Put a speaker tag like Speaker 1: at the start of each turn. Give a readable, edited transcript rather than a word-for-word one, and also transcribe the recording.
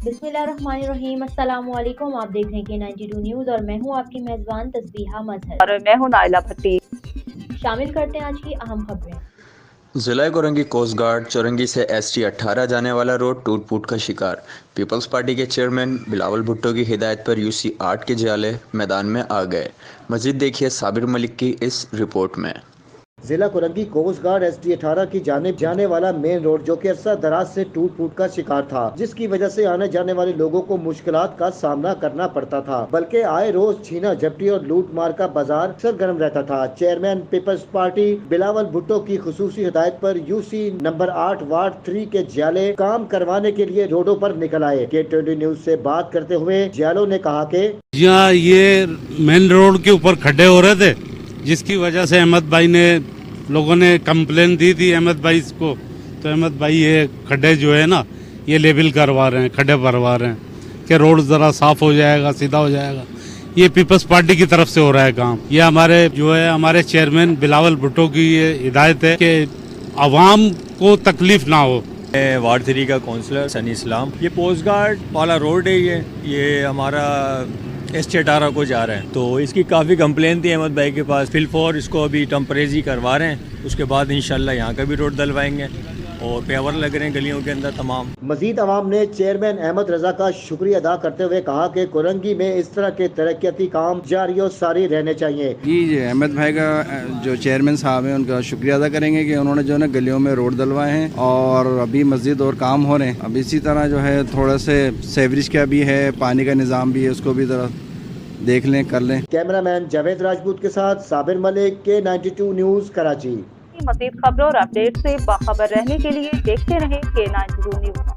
Speaker 1: बिस्मिल्लाहिर्रहमानिर्रहीम। अस्सलाम वालेकुम। आप देख रहे हैं K92 न्यूज़ और मैं हूं आपकी मेज़बान तस्बीहा मजहर
Speaker 2: और मैं हूं नाइला भट्टी।
Speaker 1: शामिल करते हैं आज की अहम खबरें।
Speaker 3: ज़िला कोरंगी कोस्ट गार्ड चौरंगी से ST18 जाने वाला रोड टूट फूट का शिकार। पीपल्स पार्टी के चेयरमैन बिलावल भुट्टो की हिदायत पर UC 8 के जाले मैदान में आ गए। मज़ीद देखिए साबिर मलिक की इस रिपोर्ट में।
Speaker 4: जिला कोरंगी कोस्ट गार्ड ST18 की जानिब जाने वाला मेन रोड जो कि अरसा दराज से टूट फूट का शिकार था, जिसकी वजह से आने जाने वाले लोगों को मुश्किलात का सामना करना पड़ता था, बल्कि आए रोज छीना झपटी और लूट मार का बाजार सरगर्म रहता था। चेयरमैन पीपल्स पार्टी बिलावल भुट्टो की खुसूसी हिदायत पर UC नंबर 8 वार्ड 3 के जियाले काम करवाने के लिए रोडों पर निकल आए। K20 न्यूज से बात करते हुए जियालों ने कहा कि
Speaker 5: यहाँ ये मेन रोड के ऊपर खड्डे हो रहे थे, जिसकी वजह से अहमद भाई ने लोगों ने कंप्लेन दी थी अहमद भाई को, तो अहमद भाई ये खड्डे जो है ना ये लेवल करवा रहे हैं, खड्डे भरवा रहे हैं कि रोड ज़रा साफ हो जाएगा, सीधा हो जाएगा। ये पीपल्स पार्टी की तरफ से हो रहा है काम। ये हमारे जो है हमारे चेयरमैन बिलावल भुट्टो की ये हिदायत है कि आवाम को तकलीफ ना हो।
Speaker 6: वार्ड 3 का काउंसलर सनी इस्लाम। ये पोस्ट गार्ड वाला रोड है, ये हमारा ST18 को जा रहा है, तो इसकी काफ़ी कंप्लेन थी अहमद भाई के पास। फिलफोर इसको अभी टेम्परेरी करवा रहे हैं, उसके बाद इंशाल्लाह यहाँ का भी रोड डलवाएंगे और पेवर लग रहे हैं गलियों के अंदर तमाम।
Speaker 4: मजीद अवाम ने चेयरमैन अहमद रजा का शुक्रिया अदा करते हुए कहा कि कोरंगी में इस तरह के तरक्याती काम जारी और सारी रहने चाहिए।
Speaker 7: जी अहमद भाई का जो चेयरमैन साहब हैं उनका शुक्रिया अदा करेंगे कि उन्होंने जो है गलियों में रोड डलवाए हैं और अभी मस्जिद और काम हो रहे हैं। अब इसी तरह जो है थोड़ा से सेवरेज का भी है, पानी का निज़ाम भी है, उसको भी ज़रा देख लें, कर लें।
Speaker 4: कैमरामैन जावेद राजपूत के साथ साबिर मलिक, K92 न्यूज़ कराची।
Speaker 2: मज़ीद खबरों और अपडेट से बाखबर रहने के लिए देखते रहें K92 न्यूज़।